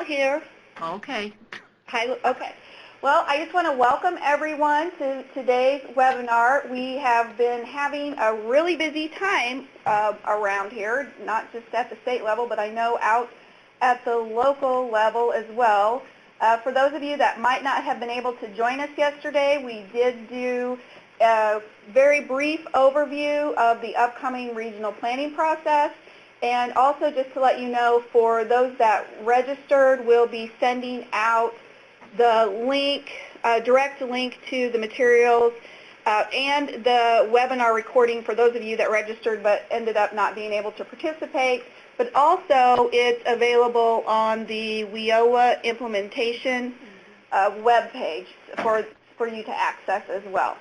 here. Okay. Hi. Okay. Well, I just want to welcome everyone to today's webinar. We have been having a really busy time around here, not just at the state level, but I know out at the local level as well. For those of you that might not have been able to join us yesterday, we did do a very brief overview of the upcoming regional planning process. And also just to let you know, for those that registered, we'll be sending out the link, direct link to the materials and the webinar recording for those of you that registered but ended up not being able to participate. But also it's available on the WIOA implementation webpage for you to access as well.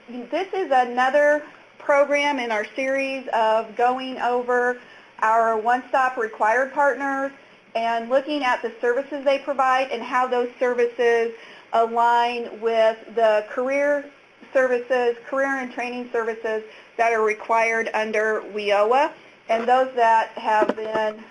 This is another program in our series of going over our one-stop required partners and looking at the services they provide and how those services align with the career services, career and training services that are required under WIOA and those that have been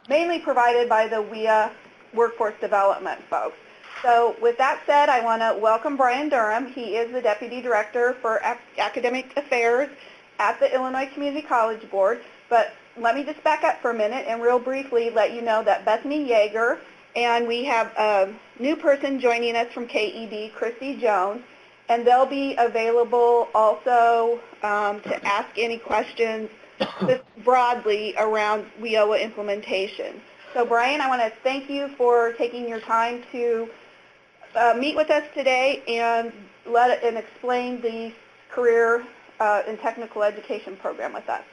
mainly provided by the WIA workforce development folks. So with that said, I want to welcome Brian Durham. He is the Deputy Director for Academic Affairs at the Illinois Community College Board. But let me just back up for a minute and real briefly let you know that Bethany Yeager, and we have a new person joining us from KEB, Christy Jones, and they'll be available also to ask any questions just broadly around WIOA implementation. So Brian, I want to thank you for taking your time to meet with us today and explain the career and technical education program with us.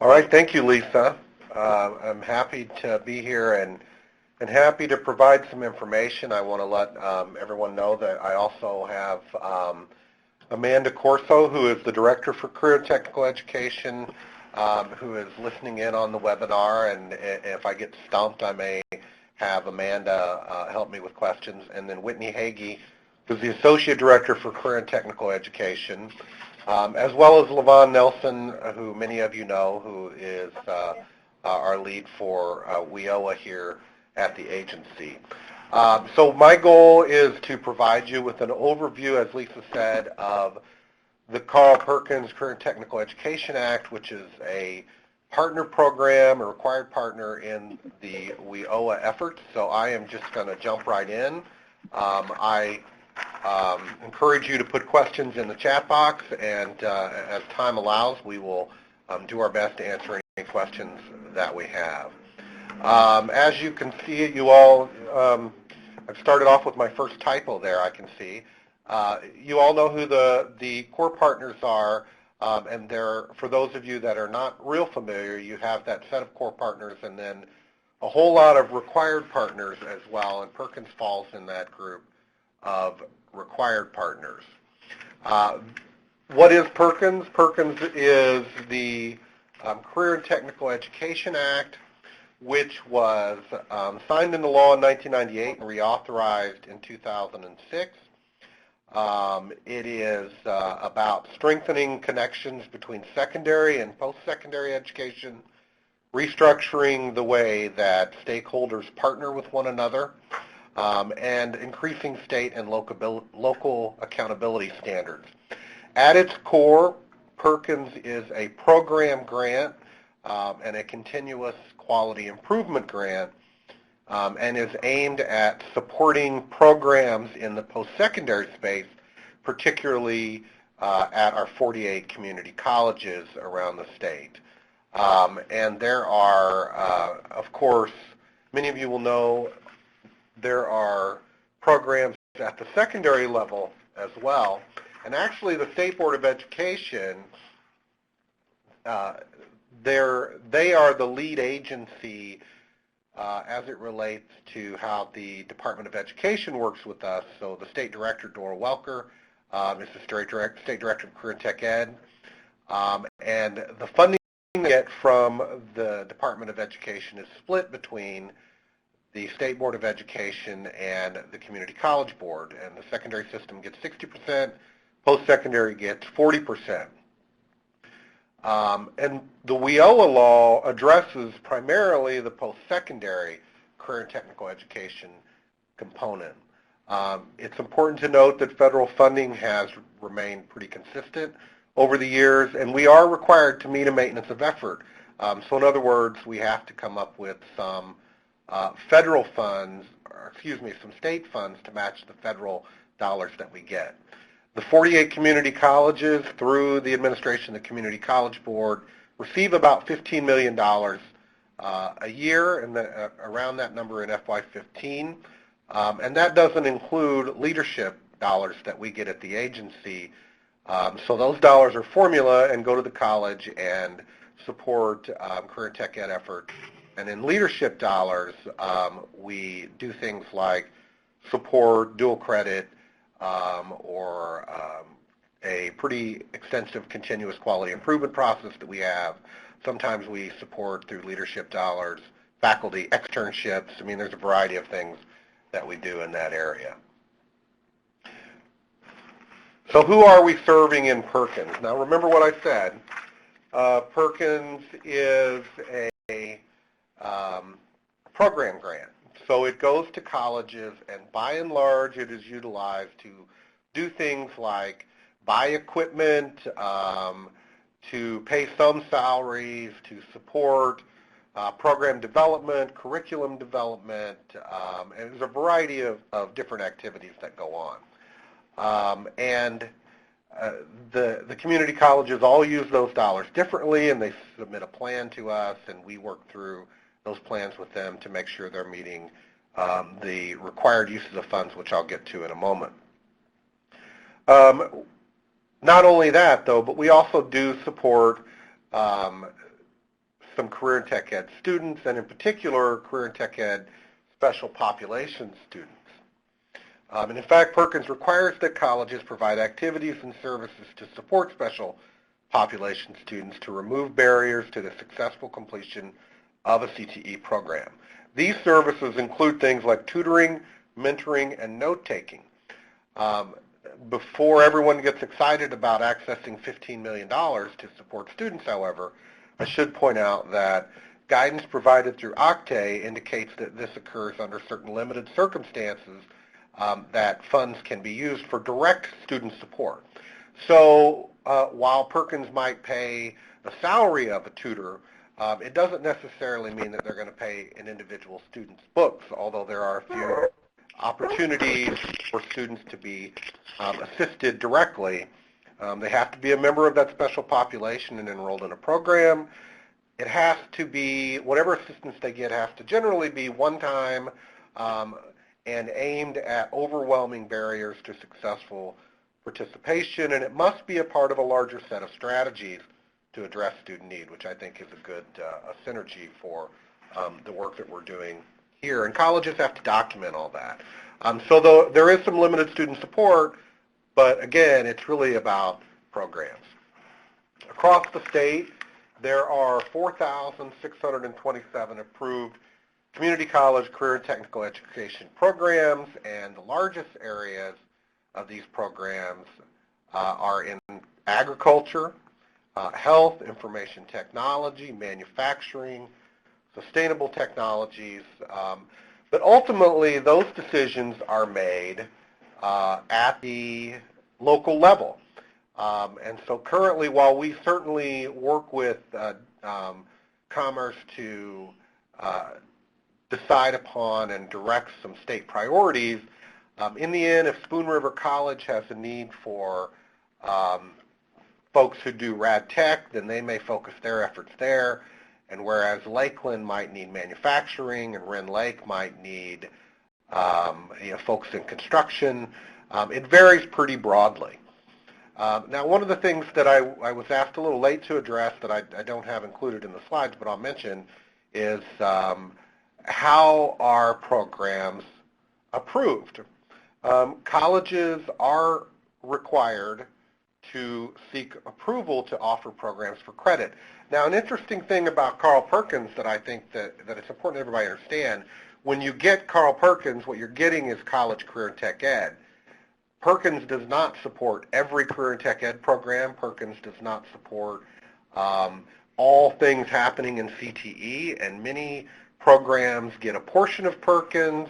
All right, thank you, Lisa. I'm happy to be here and happy to provide some information. I want to let everyone know that I also have Amanda Corso, who is the Director for Career and Technical Education, who is listening in on the webinar, and if I get stumped, I may have Amanda help me with questions. And then Whitney Hagee, who's the Associate Director for Career and Technical Education, as well as Levon Nelson, who many of you know, who is our lead for WIOA here at the agency. So my goal is to provide you with an overview, as Lisa said, of the Carl Perkins Career and Technical Education Act, which is a partner program, a required partner in the WIOA effort. So I am just going to jump right in. I encourage you to put questions in the chat box, and as time allows, we will do our best to answer any questions that we have. As you can see, you all, I've started off with my first typo there, I can see. You all know who the core partners are, and for those of you that are not real familiar, you have that set of core partners and then a whole lot of required partners as well, and Perkins falls in that group of required partners. What is Perkins? Perkins is the Career and Technical Education Act, which was signed into law in 1998 and reauthorized in 2006. It is about strengthening connections between secondary and post-secondary education, restructuring the way that stakeholders partner with one another, and increasing state and local accountability standards. At its core, Perkins is a program grant and a continuous quality improvement grant, and is aimed at supporting programs in the post-secondary space, particularly at our 48 community colleges around the state. And there are, of course, many of you will know, there are programs at the secondary level as well. And actually the State Board of Education, they are the lead agency as it relates to how the Department of Education works with us. So the State Director, Dora Welker, is the State Director of Career and Tech Ed. And the funding we get from the Department of Education is split between the State Board of Education and the Community College Board. And the secondary system gets 60%, post-secondary gets 40%. And the WIOA law addresses primarily the post-secondary career and technical education component. It's important to note that federal funding has remained pretty consistent over the years, and we are required to meet a maintenance of effort. So in other words, we have to come up with some federal funds, or excuse me, some state funds to match the federal dollars that we get. The 48 community colleges, through the administration of the Community College Board, receive about $15 million a year, and around that number in FY15. And that doesn't include leadership dollars that we get at the agency. So those dollars are formula and go to the college and support career and tech ed efforts. And in leadership dollars, we do things like support dual credit or a pretty extensive continuous quality improvement process that we have. Sometimes we support through leadership dollars, faculty externships. I mean, there's a variety of things that we do in that area. So who are we serving in Perkins? Now remember what I said. Perkins is a program grant. So it goes to colleges, and by and large it is utilized to do things like buy equipment, to pay some salaries, to support program development, curriculum development, and there's a variety of different activities that go on. The community colleges all use those dollars differently, and they submit a plan to us, and we work through those plans with them to make sure they're meeting the required uses of funds, which I'll get to in a moment. Not only that, though, but we also do support some career and tech ed students, and in particular, career and tech ed special population students. And in fact, Perkins requires that colleges provide activities and services to support special population students to remove barriers to the successful completion of a CTE program. These services include things like tutoring, mentoring, and note-taking. Before everyone gets excited about accessing $15 million to support students, however, I should point out that guidance provided through OCTAE indicates that this occurs under certain limited circumstances, that funds can be used for direct student support. So while Perkins might pay the salary of a tutor, it doesn't necessarily mean that they're going to pay an individual student's books, although there are a few opportunities for students to be assisted directly. They have to be a member of that special population and enrolled in a program. It has to be, whatever assistance they get has to generally be one-time and aimed at overwhelming barriers to successful participation, and it must be a part of a larger set of strategies to address student need, which I think is a good a synergy for the work that we're doing here. And colleges have to document all that. So there is some limited student support, but again, it's really about programs. Across the state, there are 4,627 approved community college career and technical education programs, and the largest areas of these programs are in agriculture, health, information technology, manufacturing, sustainable technologies, but ultimately those decisions are made at the local level. And so currently, while we certainly work with Commerce to decide upon and direct some state priorities, in the end, if Spoon River College has a need for folks who do rad tech, then they may focus their efforts there. And whereas Lakeland might need manufacturing and Wren Lake might need folks in construction, it varies pretty broadly. Now, one of the things that I was asked a little late to address that I don't have included in the slides, but I'll mention, is how are programs approved? Colleges are required to seek approval to offer programs for credit. Now, an interesting thing about Carl Perkins that I think that it's important everybody understand, when you get Carl Perkins, what you're getting is college career and tech ed. Perkins does not support every career and tech ed program. Perkins does not support all things happening in CTE, and many programs get a portion of Perkins.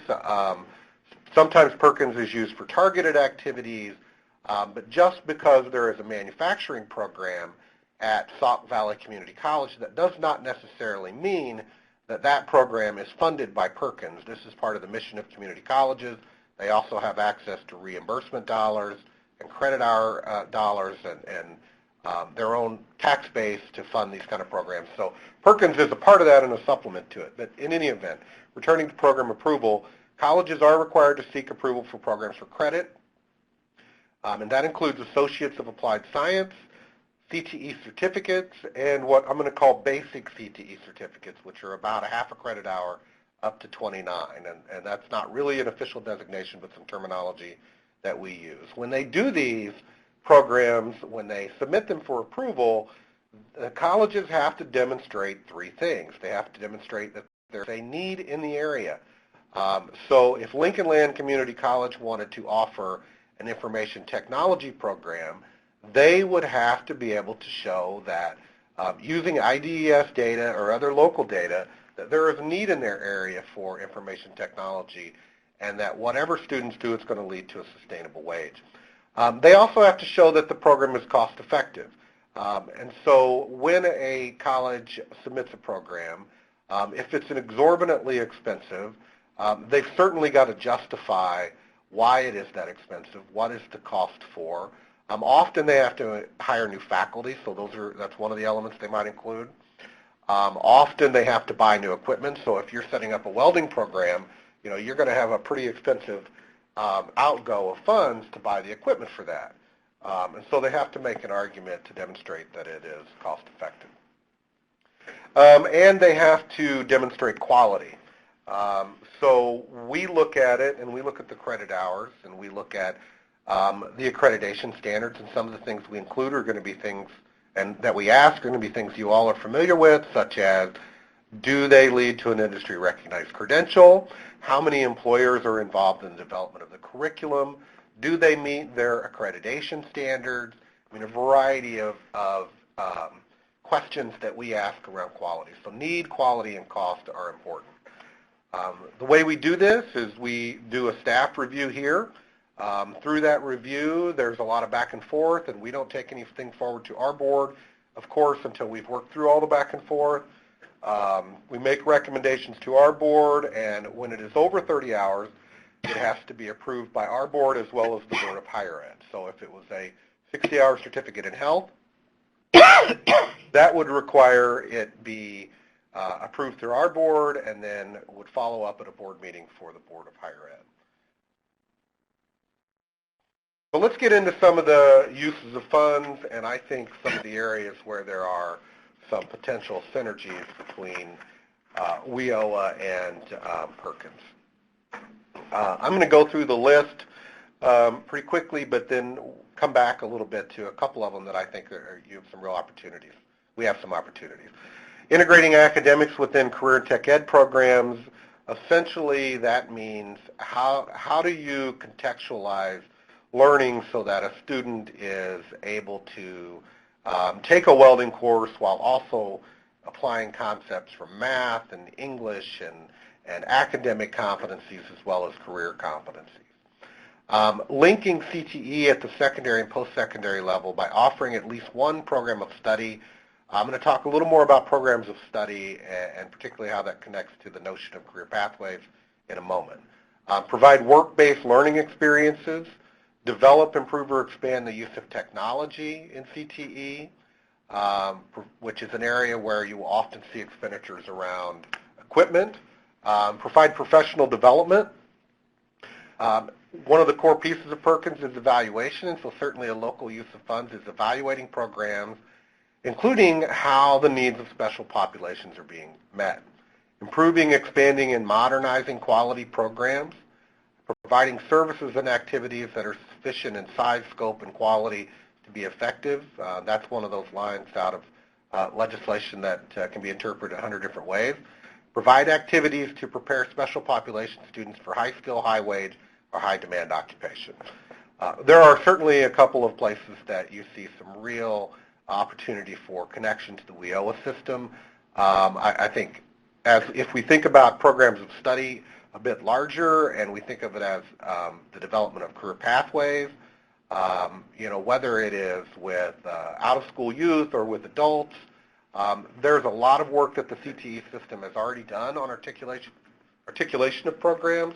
Sometimes Perkins is used for targeted activities, but just because there is a manufacturing program at Sauk Valley Community College, that does not necessarily mean that that program is funded by Perkins. This is part of the mission of community colleges. They also have access to reimbursement dollars and credit hour dollars and their own tax base to fund these kind of programs. So Perkins is a part of that and a supplement to it. But in any event, returning to program approval, colleges are required to seek approval for programs for credit, and that includes Associates of Applied Science, CTE certificates, and what I'm going to call basic CTE certificates, which are about a half a credit hour up to 29, and that's not really an official designation, but some terminology that we use. When they do these programs, when they submit them for approval, the colleges have to demonstrate three things. They have to demonstrate that there's a need in the area. So if Lincoln Land Community College wanted to offer an information technology program, they would have to be able to show that using IDES data or other local data, that there is a need in their area for information technology, and that whatever students do, it's going to lead to a sustainable wage. They also have to show that the program is cost effective. And so when a college submits a program, if it's an exorbitantly expensive, they've certainly got to justify why it is that expensive, what is the cost for. Often they have to hire new faculty, so that's one of the elements they might include. Often they have to buy new equipment, so if you're setting up a welding program, you're going to have a pretty expensive outgo of funds to buy the equipment for that. And so they have to make an argument to demonstrate that it is cost effective. And they have to demonstrate quality. So we look at it, and we look at the credit hours, and we look at the accreditation standards, and some of the things we include are going to be things and that we ask are going to be things you all are familiar with, such as, do they lead to an industry recognized credential? How many employers are involved in the development of the curriculum? Do they meet their accreditation standards? I mean, a variety of questions that we ask around quality. So need, quality, and cost are important. The way we do this is we do a staff review here. Through that review, there's a lot of back and forth, and we don't take anything forward to our board, of course, until we've worked through all the back and forth. We make recommendations to our board, and when it is over 30 hours, it has to be approved by our board as well as the Board of Higher Ed. So if it was a 60-hour certificate in health, that would require it be approved through our board and then would follow up at a board meeting for the Board of Higher Ed. So let's get into some of the uses of funds, and I think some of the areas where there are some potential synergies between WIOA and Perkins. I'm going to go through the list pretty quickly, but then come back a little bit to a couple of them that I think you have some real opportunities. We have some opportunities. Integrating academics within career and tech ed programs, essentially that means how do you contextualize learning so that a student is able to take a welding course while also applying concepts from math and English and academic competencies as well as career competencies. Linking CTE at the secondary and post-secondary level by offering at least one program of study. I'm going to talk a little more about programs of study and particularly how that connects to the notion of career pathways in a moment. Provide work-based learning experiences. Develop, improve, or expand the use of technology in CTE, which is an area where you will often see expenditures around equipment. Provide professional development. One of the core pieces of Perkins is evaluation, and so certainly a local use of funds is evaluating programs, including how the needs of special populations are being met. Improving, expanding, and modernizing quality programs. Providing services and activities that are sufficient in size, scope, and quality to be effective. That's one of those lines out of legislation that can be interpreted 100 different ways. Provide activities to prepare special population students for high skill, high wage, or high demand occupations. There are certainly a couple of places that you see some real opportunity for connection to the WIOA system. I think if we think about programs of study a bit larger and we think of it as the development of career pathways, whether it is with out-of-school youth or with adults, there's a lot of work that the CTE system has already done on articulation of programs,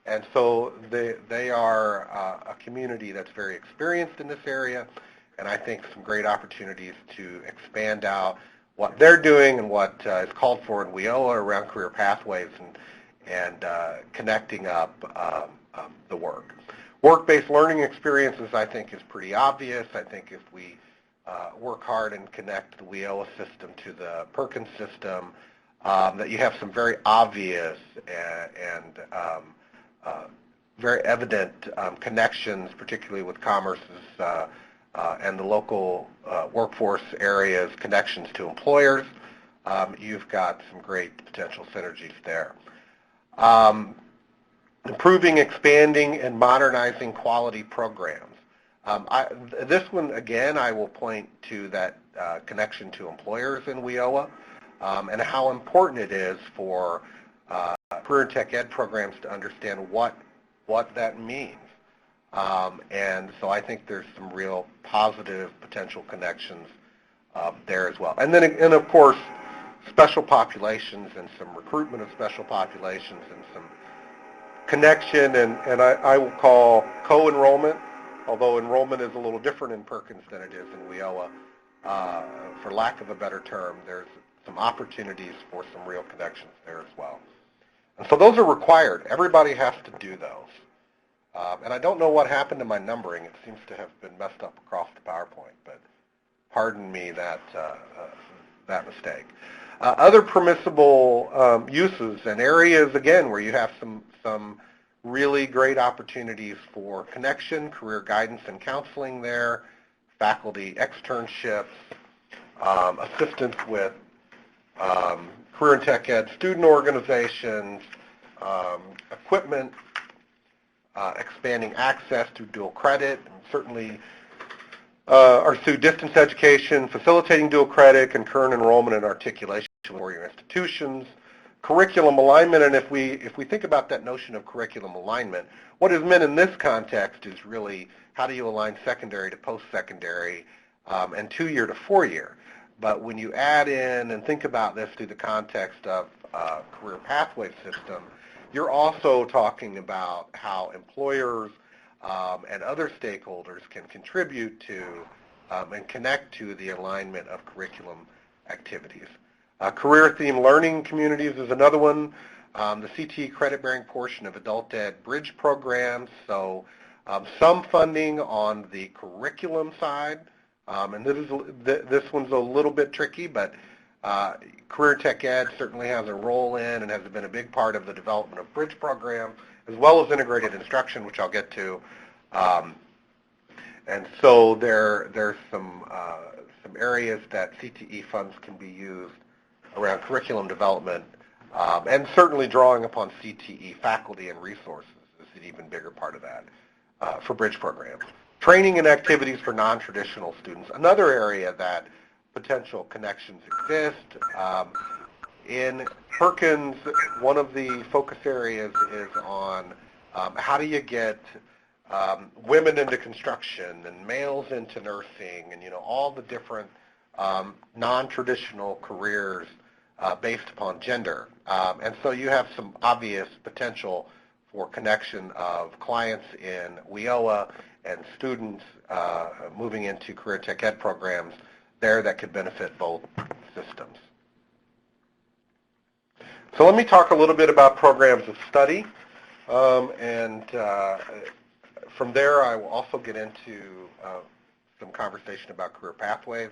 and so they are a community that's very experienced in this area, and I think some great opportunities to expand out what they're doing and what is called for in WIOA around career pathways and connecting up the work. Work-based learning experiences, I think, is pretty obvious. I think if we work hard and connect the WIOA system to the Perkins system, that you have some very obvious and very evident connections, particularly with Commerce's and the local workforce areas, connections to employers. You've got some great potential synergies there. Improving, expanding, and modernizing quality programs. This one, again, I will point to that connection to employers in WIOA and how important it is for career and tech ed programs to understand what that means. And so I think there's some real positive potential connections there as well. And then, of course, special populations and some recruitment of special populations and some connection, and I will call co-enrollment, although enrollment is a little different in Perkins than it is in WIOA. For lack of a better term, there's some opportunities for some real connections there as well. And so those are required. Everybody has to do those. And I don't know what happened to my numbering. It seems to have been messed up across the PowerPoint, but pardon me that mistake. Other permissible uses and areas, again, where you have some really great opportunities for connection, career guidance and counseling there, faculty externships, assistance with career and tech ed student organizations, equipment, expanding access to dual credit, and certainly or through distance education, facilitating dual credit, concurrent enrollment and articulation for your institutions, curriculum alignment. And if we think about that notion of curriculum alignment, what is meant in this context is really how do you align secondary to post-secondary and 2-year to 4-year. But when you add in and think about this through the context of career pathway system, you're also talking about how employers and other stakeholders can contribute to and connect to the alignment of curriculum activities. Career-themed learning communities is another one. The CTE credit-bearing portion of adult ed bridge programs, so some funding on the curriculum side, and this one's a little bit tricky, but career tech ed certainly has a role in and has been a big part of the development of bridge programs, as well as integrated instruction, which I'll get to. And so there's some areas that CTE funds can be used around curriculum development, and certainly drawing upon CTE faculty and resources is an even bigger part of that for bridge programs. Training and activities for non-traditional students, another area that potential connections exist. In Perkins, one of the focus areas is on how do you get women into construction and males into nursing and, all the different non-traditional careers based upon gender. And so you have some obvious potential for connection of clients in WIOA and students moving into career tech ed programs there that could benefit both systems. So let me talk a little bit about programs of study, and from there I will also get into some conversation about career pathways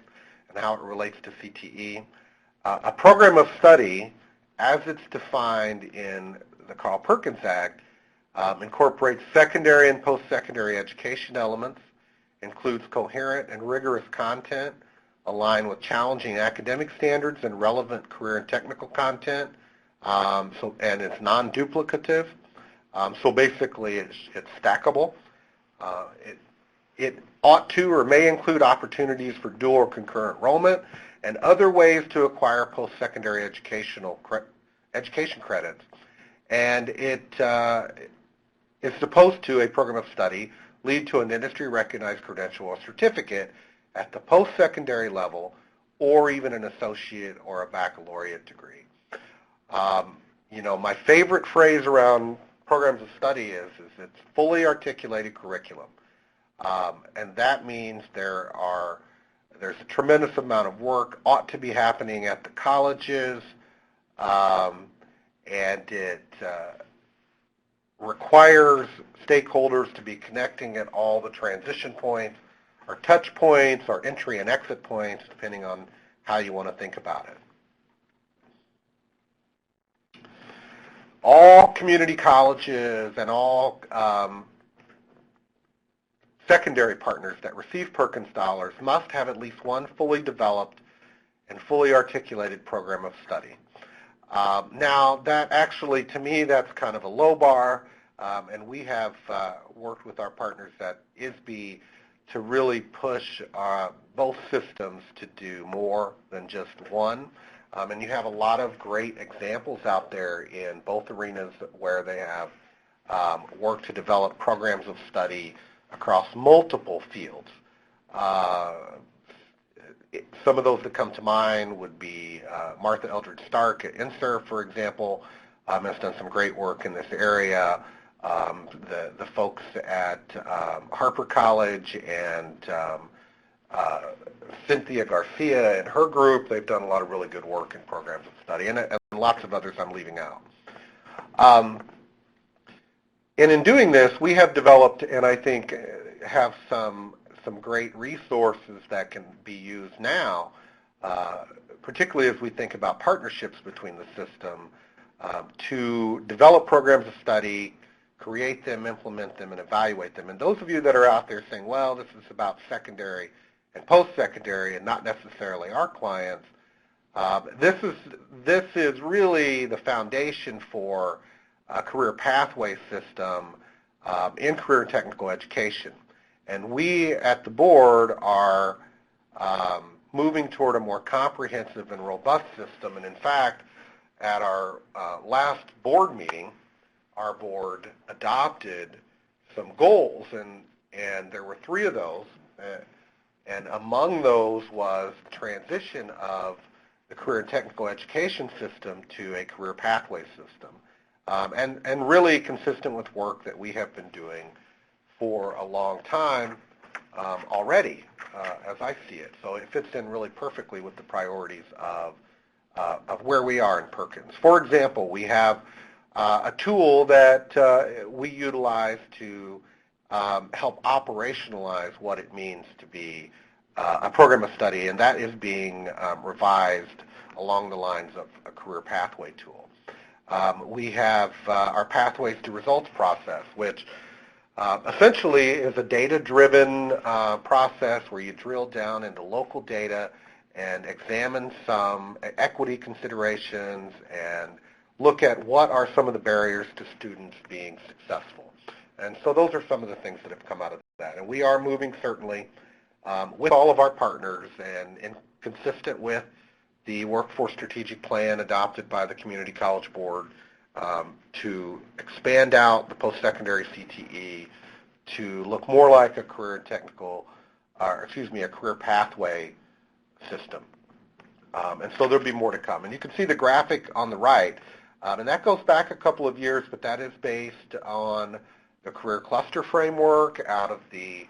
and how it relates to CTE. A program of study, as it's defined in the Carl Perkins Act, incorporates secondary and post-secondary education elements, includes coherent and rigorous content, aligned with challenging academic standards and relevant career and technical content, and it's non-duplicative. So basically, it's stackable. It ought to or may include opportunities for dual or concurrent enrollment and other ways to acquire post-secondary education credits. And it is supposed to, a program of study, lead to an industry-recognized credential or certificate at the post-secondary level or even an associate or a baccalaureate degree. My favorite phrase around programs of study is it's fully articulated curriculum. And that means there's a tremendous amount of work ought to be happening at the colleges, and it requires stakeholders to be connecting at all the transition points, or touch points, or entry and exit points, depending on how you want to think about it. All community colleges and all secondary partners that receive Perkins dollars must have at least one fully developed and fully articulated program of study. Now, that actually, to me, that's kind of a low bar, and we have worked with our partners at ISB to really push both systems to do more than just one. And you have a lot of great examples out there in both arenas where they have worked to develop programs of study across multiple fields. Some of those that come to mind would be Martha Eldridge Stark at INSERV, for example, has done some great work in this area. The folks at Harper College and Cynthia Garcia and her group, they've done a lot of really good work in programs of study, and lots of others I'm leaving out. And in doing this, we have developed, and I think have some great resources that can be used now, particularly as we think about partnerships between the system, to develop programs of study, create them, implement them, and evaluate them. And those of you that are out there saying, well, this is about secondary and post-secondary and not necessarily our clients, this is really the foundation for a career pathway system in career and technical education. And we at the board are moving toward a more comprehensive and robust system. And in fact, at our last board meeting, our board adopted some goals, and there were 3 of those. And among those was the transition of the career and technical education system to a career pathway system. And really consistent with work that we have been doing for a long time already, as I see it. So it fits in really perfectly with the priorities of where we are in Perkins. For example, we have a tool that we utilize to help operationalize what it means to be a program of study, and that is being revised along the lines of a career pathway tool. We have our Pathways to Results process, which essentially is a data-driven process where you drill down into local data and examine some equity considerations and look at what are some of the barriers to students being successful. And so those are some of the things that have come out of that. And we are moving certainly with all of our partners and consistent with the Workforce Strategic Plan adopted by the Community College Board to expand out the post-secondary CTE to look more like a career and technical, a career pathway system. And so there'll be more to come. And you can see the graphic on the right, and that goes back a couple of years, but that is based on the career cluster framework out of the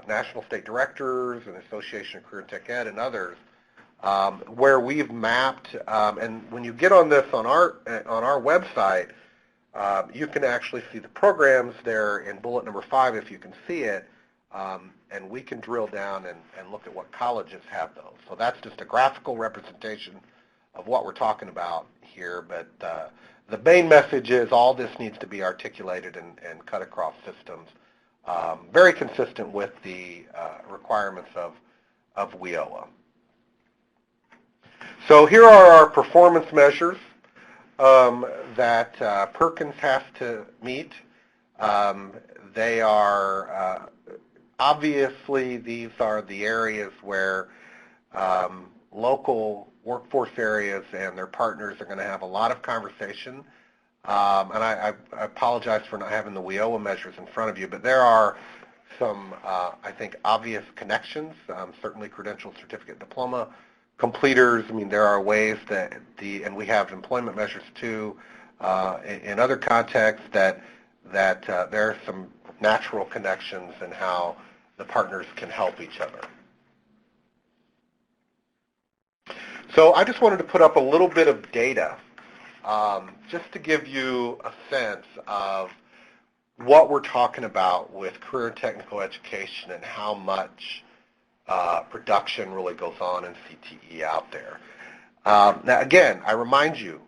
National State Directors and Association of Career and Tech Ed and others, where we've mapped, and when you get on this on our website, you can actually see the programs there in bullet number 5 if you can see it, and we can drill down and look at what colleges have those. So that's just a graphical representation of what we're talking about here, but the main message is all this needs to be articulated and cut across systems, very consistent with the requirements of WIOA. So here are our performance measures that Perkins has to meet. They are obviously, these are the areas where local workforce areas and their partners are going to have a lot of conversation. And I apologize for not having the WIOA measures in front of you, but there are some, I think, obvious connections, certainly credential, certificate, diploma completers. I mean, there are ways that and we have employment measures too, in other contexts that there are some natural connections in how the partners can help each other. So I just wanted to put up a little bit of data just to give you a sense of what we're talking about with career and technical education and how much production really goes on in CTE out there. Now, again, I remind you,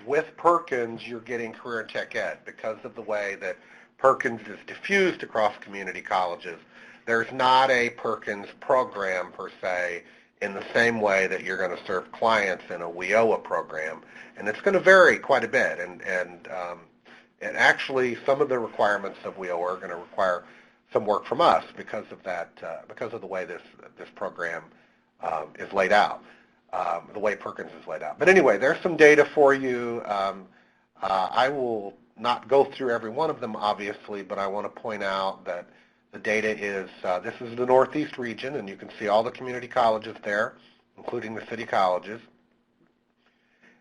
with Perkins, you're getting career and tech ed because of the way that Perkins is diffused across community colleges. There's not a Perkins program, per se, in the same way that you're going to serve clients in a WIOA program. And it's going to vary quite a bit. And actually, some of the requirements of WIOA are going to require some work from us because of that, because of the way this program is laid out, the way Perkins is laid out. But anyway, there's some data for you. I will not go through every one of them, obviously, but I want to point out that the data is, this is the Northeast region, and you can see all the community colleges there, including the city colleges.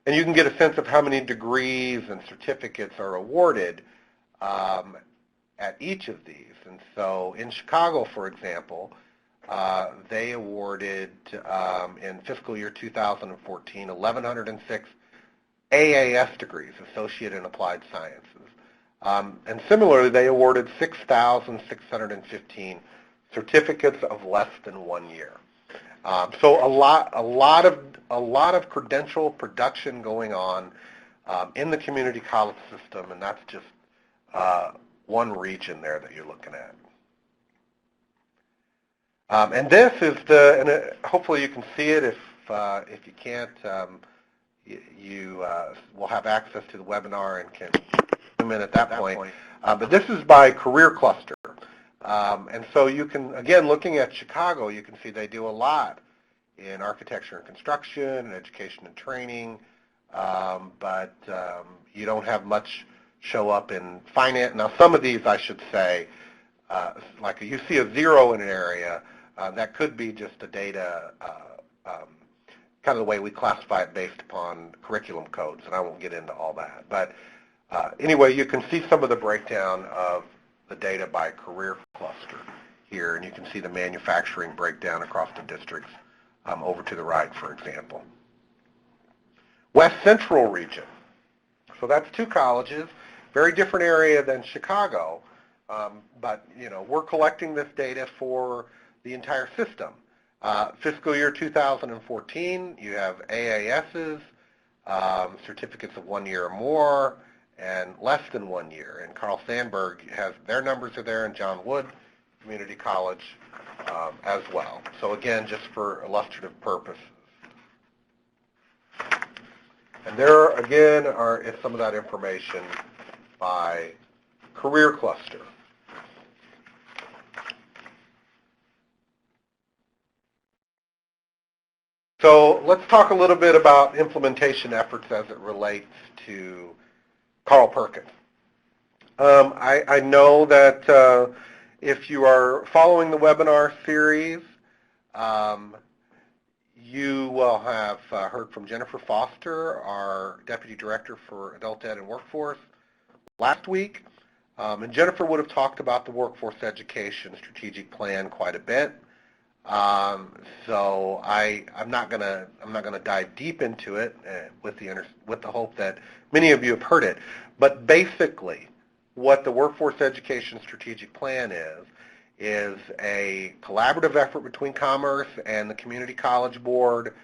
And you can get a sense of how many degrees and certificates are awarded at each of these. And so in Chicago, for example, they awarded in fiscal year 2014 1,106 AAS degrees, Associate in Applied Sciences. And similarly, they awarded 6,615 certificates of less than 1 year. So a lot of credential production going on in the community college system, and that's just one region there that you're looking at. And this is and hopefully you can see it. If you can't, you will have access to the webinar and can zoom in at that point. But this is by career cluster. And so you can, again, looking at Chicago, you can see they do a lot in architecture and construction and education and training, but you don't have much show up in finance. Now, some of these, I should say, like you see a 0 in an area, that could be just a data, kind of the way we classify it based upon curriculum codes, and I won't get into all that. But anyway, you can see some of the breakdown of the data by career cluster here, and you can see the manufacturing breakdown across the districts over to the right, for example. West Central region. So that's 2 colleges, very different area than Chicago, but we're collecting this data for the entire system. Fiscal year 2014, you have AASs, certificates of 1 year or more, and less than 1 year. And Carl Sandburg has their numbers are there, and John Wood Community College as well. So again, just for illustrative purposes. And there again is some of that information by career cluster. So let's talk a little bit about implementation efforts as it relates to Carl Perkins. I know that if you are following the webinar series, you will have heard from Jennifer Foster, our Deputy Director for Adult Ed and Workforce, last week. And Jennifer would have talked about the Workforce Education Strategic Plan quite a bit. So I'm not gonna dive deep into it with the hope that many of you have heard it. But basically, what the Workforce Education Strategic Plan is a collaborative effort between Commerce and the Community College Board,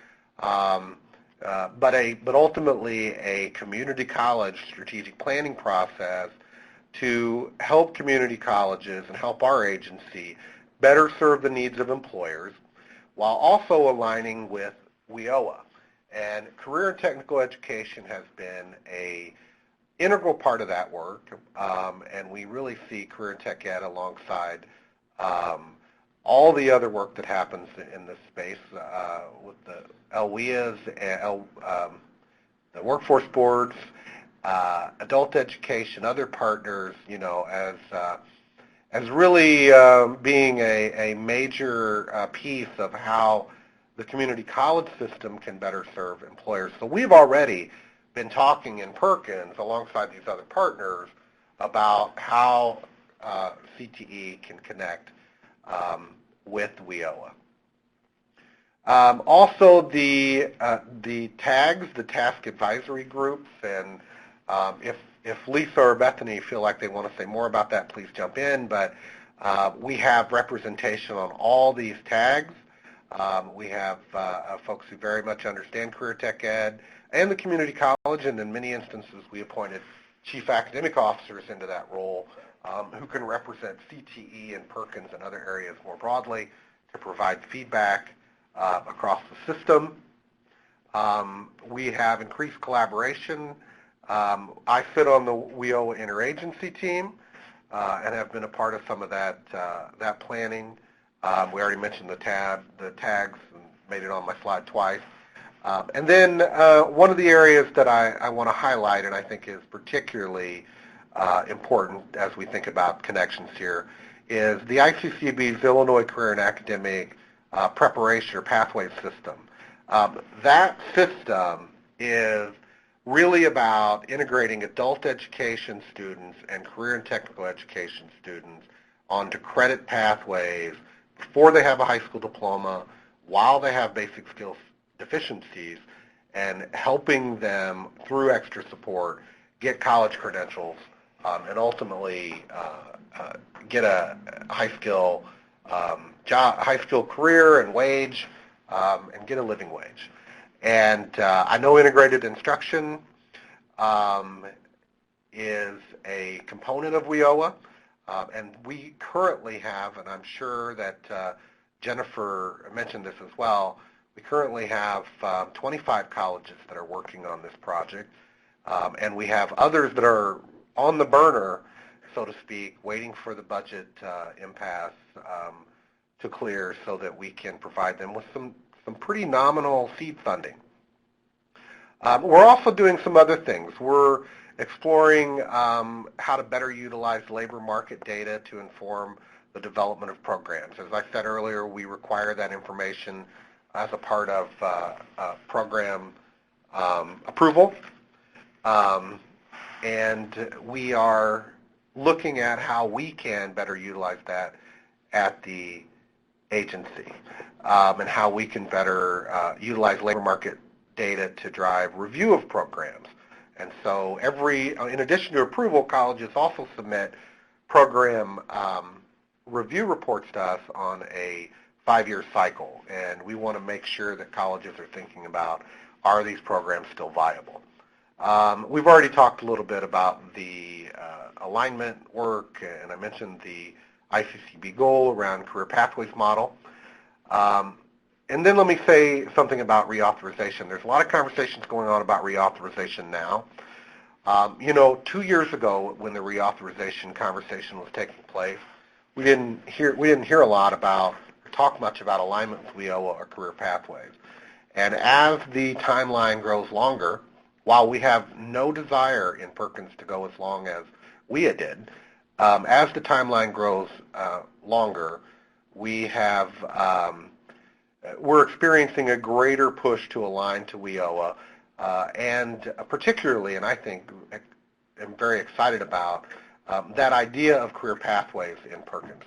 but ultimately a community college strategic planning process to help community colleges and help our agency better serve the needs of employers while also aligning with WIOA. And career and technical education has been an integral part of that work, and we really see career and tech ed alongside all the other work that happens in this space with the LWIAs, the workforce boards, adult education, other partners, as really being a major piece of how the community college system can better serve employers. So we've already been talking in Perkins alongside these other partners about how CTE can connect with WIOA. Also, the TAGs, the task advisory groups, and if Lisa or Bethany feel like they want to say more about that, please jump in. But we have representation on all these tags. We have folks who very much understand career tech ed and the community college, and in many instances we appointed chief academic officers into that role who can represent CTE and Perkins and other areas more broadly to provide feedback across the system. We have increased collaboration. I sit on the WIOA interagency team and have been a part of some of that planning. We already mentioned the tags, and made it on my slide twice. And then one of the areas that I want to highlight, and I think is particularly important as we think about connections here, is the ICCB's Illinois Career and Academic Preparation or Pathways System. That system is really about integrating adult education students and career and technical education students onto credit pathways before they have a high school diploma, while they have basic skills deficiencies, and helping them through extra support get college credentials and ultimately get a high skill job, high skill career and wage, and get a living wage. And I know integrated instruction is a component of WIOA, and we currently have, and I'm sure that Jennifer mentioned this as well, we currently have 25 colleges that are working on this project, and we have others that are on the burner, so to speak, waiting for the budget impasse to clear so that we can provide them with some pretty nominal seed funding. We're also doing some other things. We're exploring how to better utilize labor market data to inform the development of programs. As I said earlier, we require that information as a part of program approval. And we are looking at how we can better utilize that at the agency and how we can better utilize labor market data to drive review of programs. And so in addition to approval, colleges also submit program review reports to us on a 5-year cycle, and we want to make sure that colleges are thinking about, are these programs still viable? We've already talked a little bit about the alignment work, and I mentioned the ICCB goal around career pathways model. And then let me say something about reauthorization. There's a lot of conversations going on about reauthorization now. 2 years ago when the reauthorization conversation was taking place, we didn't hear a lot about, or talk much about alignment with WIOA or career pathways. And as the timeline grows longer, while we have no desire in Perkins to go as long as WIA did, as the timeline grows longer, we're experiencing a greater push to align to WIOA, and particularly, and I think I'm very excited about, that idea of career pathways in Perkins.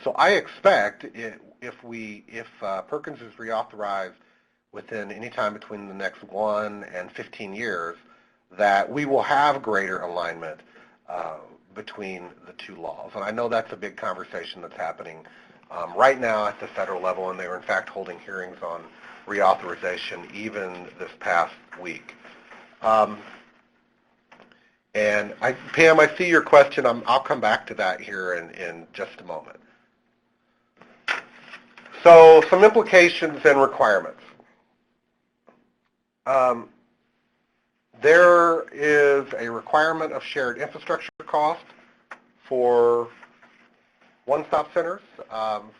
So I expect if Perkins is reauthorized within any time between the next 1 and 15 years, that we will have greater alignment between the two laws. And I know that's a big conversation that's happening right now at the federal level, and they were in fact holding hearings on reauthorization even this past week. And Pam, I see your question. I'll come back to that here in just a moment. So some implications and requirements. There is a requirement of shared infrastructure cost for one-stop centers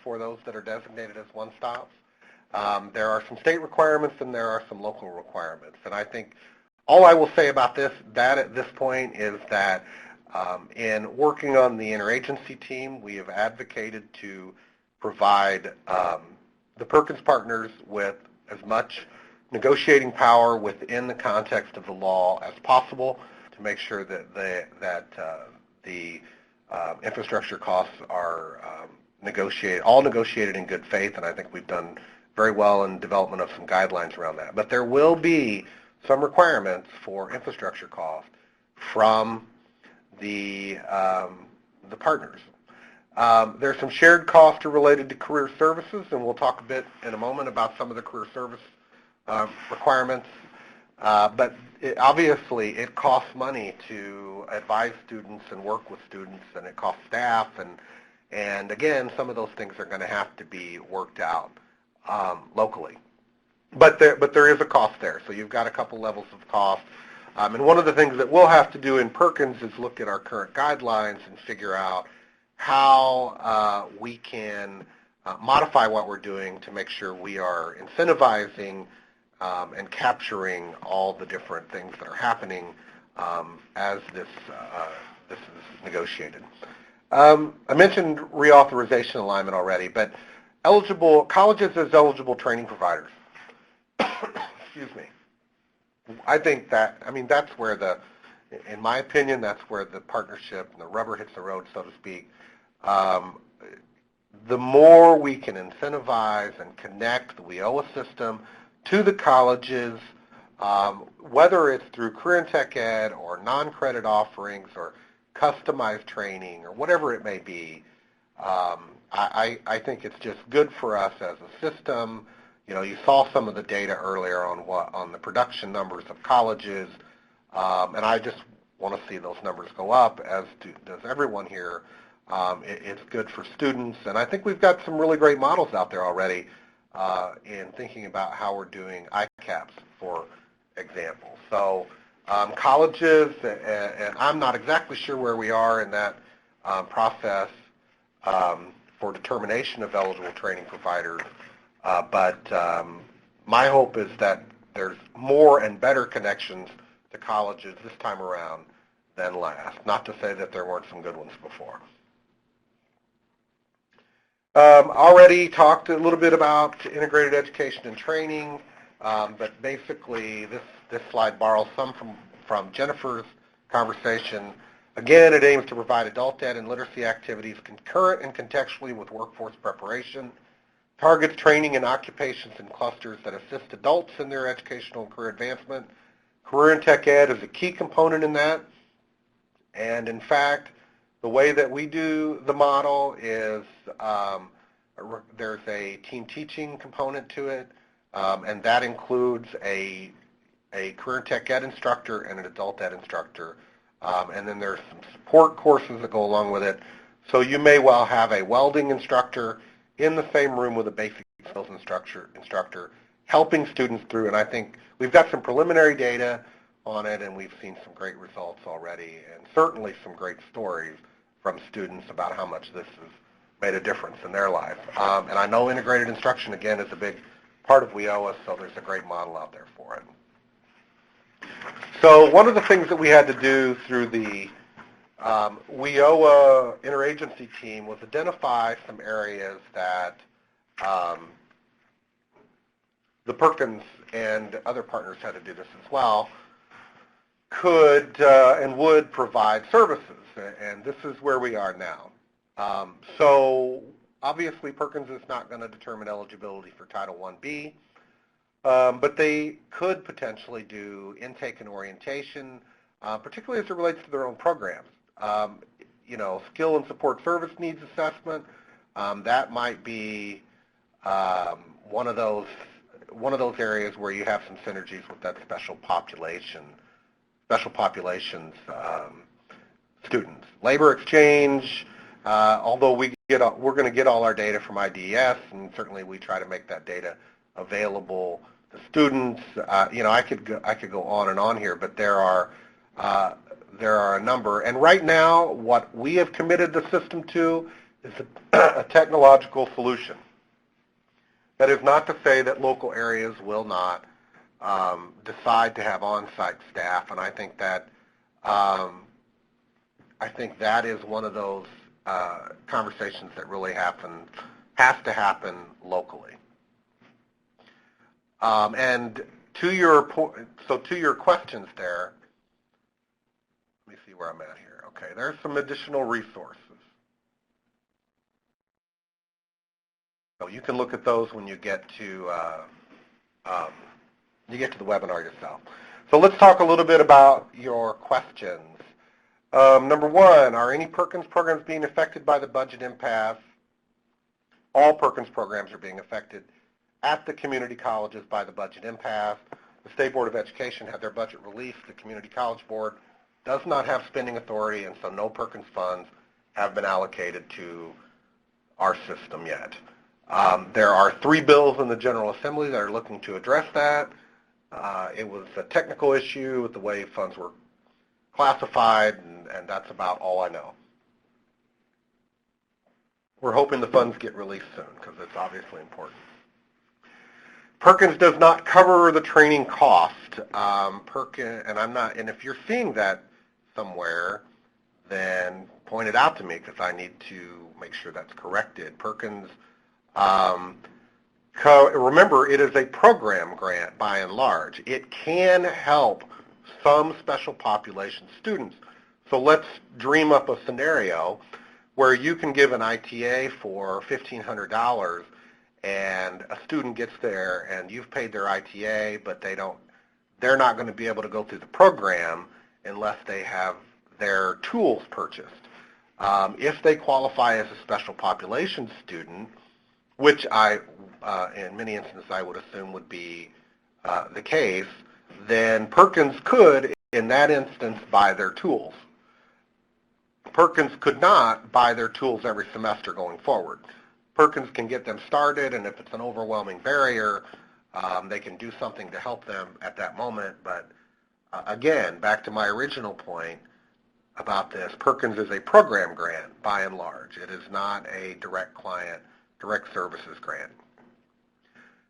for those that are designated as one-stops. There are some state requirements and there are some local requirements. And I think all I will say about that at this point is that in working on the interagency team, we have advocated to provide the Perkins partners with as much negotiating power within the context of the law as possible to make sure that the infrastructure costs are negotiated in good faith, and I think we've done very well in development of some guidelines around that. But there will be some requirements for infrastructure costs from the partners. There's some shared costs related to career services, and we'll talk a bit in a moment about some of the career service requirements. But obviously, it costs money to advise students and work with students, and it costs staff, and again, some of those things are going to have to be worked out locally. But there is a cost there, so you've got a couple levels of cost. And one of the things that we'll have to do in Perkins is look at our current guidelines and figure out how we can modify what we're doing to make sure we are incentivizing and capturing all the different things that are happening as this is negotiated. I mentioned reauthorization alignment already, but colleges as eligible training providers. Excuse me. I think that's where in my opinion, that's where the partnership and the rubber hits the road, so to speak. The more we can incentivize and connect the WIOA system to the colleges, whether it's through career and tech ed or non-credit offerings or customized training or whatever it may be, I think it's just good for us as a system. You know, you saw some of the data earlier on the production numbers of colleges, and I just want to see those numbers go up, as does everyone here. It's good for students, and I think we've got some really great models out there already in thinking about how we're doing ICAPs, for example. So colleges, and I'm not exactly sure where we are in that process for determination of eligible training providers, but my hope is that there's more and better connections to colleges this time around than last. Not to say that there weren't some good ones before. Already talked a little bit about integrated education and training, but basically this slide borrows some from Jennifer's conversation. Again, it aims to provide adult ed and literacy activities concurrent and contextually with workforce preparation, targets training in occupations and clusters that assist adults in their educational and career advancement. Career and tech ed is a key component in that, and in fact, the way that we do the model is there's a team teaching component to it, and that includes a career and tech ed instructor and an adult ed instructor, and then there's some support courses that go along with it. So you may well have a welding instructor in the same room with a basic skills instructor helping students through, and I think we've got some preliminary data on it, and we've seen some great results already, and certainly some great stories from students about how much this has made a difference in their life. And I know integrated instruction, again, is a big part of WIOA, so there's a great model out there for it. So one of the things that we had to do through the WIOA interagency team was identify some areas that the Perkins and other partners had to do this as well, could and would provide services, and this is where we are now. So obviously Perkins is not going to determine eligibility for Title 1B, but they could potentially do intake and orientation, particularly as it relates to their own programs. You know, skill and support service needs assessment, that might be one of those areas where you have some synergies with that special populations students. Labor exchange, although we're going to get all our data from IDES, and certainly we try to make that data available to students. You know, I could go on and on here, but there are a number. And right now, what we have committed the system to is a technological solution. That is not to say that local areas will not decide to have on-site staff, and I think that is one of those conversations that really has to happen locally. And to your questions there, let me see where I'm at here. Okay, there's some additional resources. So you can look at those when you get to the webinar yourself. So let's talk a little bit about your questions. Number one, are any Perkins programs being affected by the budget impasse? All Perkins programs are being affected at the community colleges by the budget impasse. The State Board of Education had their budget released. The Community College Board does not have spending authority, and so no Perkins funds have been allocated to our system yet. There are 3 bills in the General Assembly that are looking to address that. It was a technical issue with the way funds were classified, and that's about all I know. We're hoping the funds get released soon because it's obviously important. Perkins does not cover the training cost. And if you're seeing that somewhere, then point it out to me because I need to make sure that's corrected. Perkins, remember, it is a program grant by and large. It can help some special population students. So let's dream up a scenario where you can give an ITA for $1,500 and a student gets there and you've paid their ITA, but they're not going to be able to go through the program unless they have their tools purchased. If they qualify as a special population student, which in many instances I would assume would be the case, then Perkins could, in that instance, buy their tools. Perkins could not buy their tools every semester going forward. Perkins can get them started, and if it's an overwhelming barrier, they can do something to help them at that moment. But again, back to my original point about this, Perkins is a program grant by and large. It is not a direct client, direct services grant.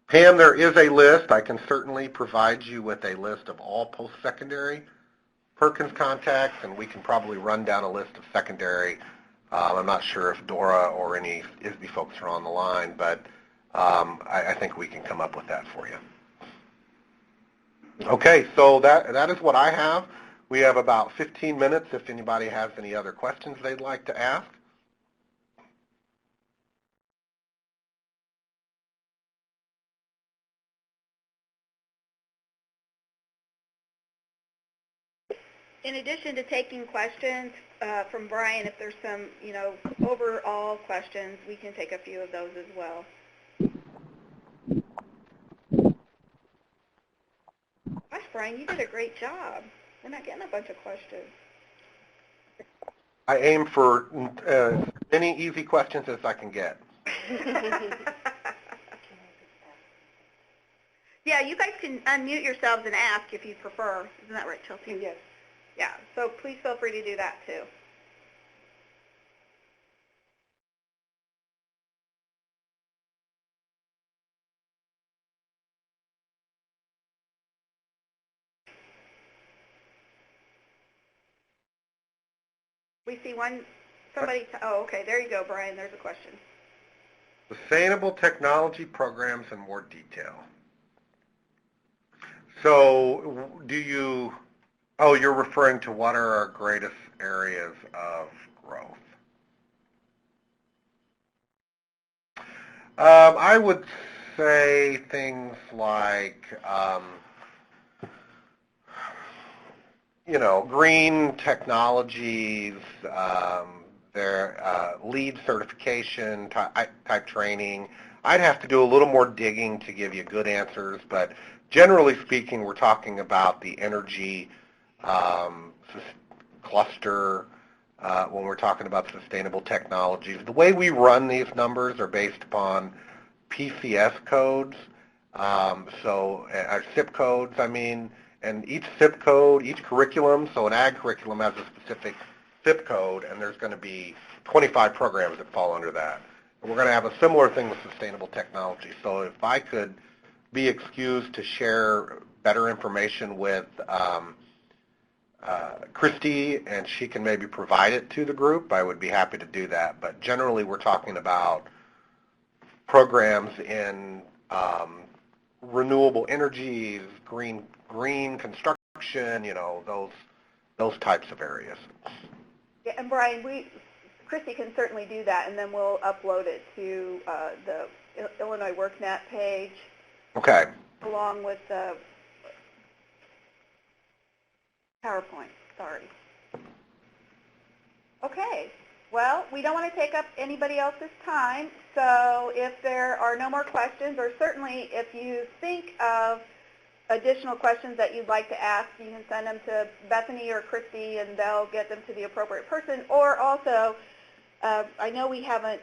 Pam, there is a list. I can certainly provide you with a list of all post-secondary Perkins contacts, and we can probably run down a list of secondary. I'm not sure if Dora or any ISB folks are on the line, but I think we can come up with that for you. Okay, so that is what I have. We have about 15 minutes if anybody has any other questions they'd like to ask. In addition to taking questions from Brian, if there's some, overall questions, we can take a few of those as well. Gosh, Brian, you did a great job. We're not getting a bunch of questions. I aim for as many easy questions as I can get. Yeah, you guys can unmute yourselves and ask if you prefer. Isn't that right, Chelsea? Yes. Yeah, so please feel free to do that too. We see oh, okay, there you go, Brian, there's a question. Sustainable technology programs in more detail. So you're referring to what are our greatest areas of growth? I would say things like, green technologies, their LEED certification type training. I'd have to do a little more digging to give you good answers, but generally speaking, we're talking about the energy cluster when we're talking about sustainable technologies. The way we run these numbers are based upon PCS codes, so our SIP codes, and each SIP code, each curriculum, so an ag curriculum has a specific SIP code, and there's going to be 25 programs that fall under that. And we're going to have a similar thing with sustainable technology. So if I could be excused to share better information with Christy, and she can maybe provide it to the group, I would be happy to do that. But generally, we're talking about programs in renewable energies, green construction, those types of areas. Yeah, and Brian, Christy can certainly do that, and then we'll upload it to the Illinois WorkNet page. Okay. Along with the PowerPoint, sorry. Okay, well, we don't want to take up anybody else's time, so if there are no more questions, or certainly if you think of additional questions that you'd like to ask, you can send them to Bethany or Christy, and they'll get them to the appropriate person. Or also, I know we haven't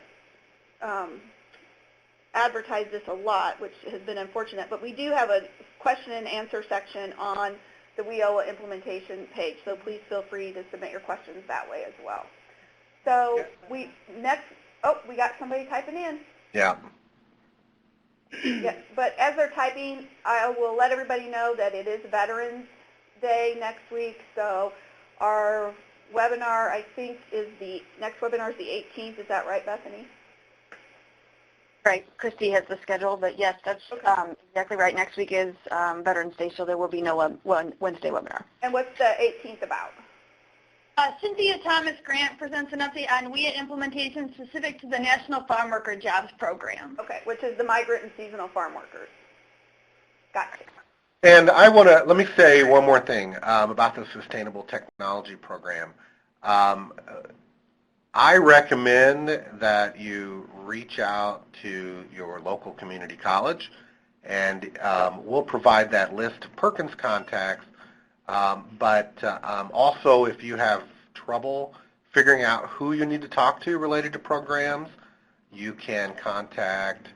advertised this a lot, which has been unfortunate, but we do have a question and answer section on the WIOA implementation page, so please feel free to submit your questions that way as well. So we got somebody typing in. Yeah. Yeah, but as they're typing, I will let everybody know that it is Veterans Day next week, so our webinar, I think, next webinar is the 18th. Is that right, Bethany? Right. Christy has the schedule, but yes, that's exactly right. Next week is Veterans Day, so there will be no Wednesday webinar. And what's the 18th about? Cynthia Thomas Grant presents an update on WIA implementation specific to the National Farm Worker Jobs Program. Okay, which is the migrant and seasonal farm workers. Gotcha. And let me say one more thing about the Sustainable Technology Program. I recommend that you reach out to your local community college, and we'll provide that list of Perkins contacts. But also, if you have trouble figuring out who you need to talk to related to programs, you can contact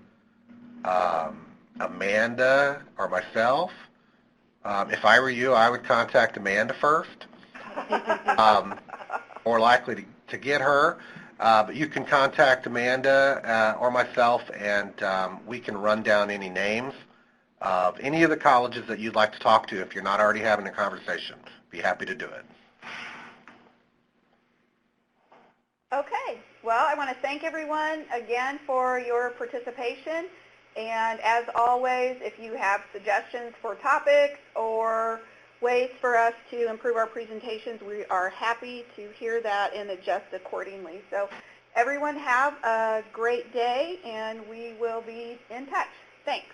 Amanda or myself. If I were you, I would contact Amanda first. More likely to get her. But you can contact Amanda or myself, and we can run down any names of any of the colleges that you'd like to talk to if you're not already having a conversation. Be happy to do it. Okay. Well, I want to thank everyone again for your participation. And as always, if you have suggestions for topics or ways for us to improve our presentations, we are happy to hear that and adjust accordingly. So everyone have a great day, and we will be in touch. Thanks.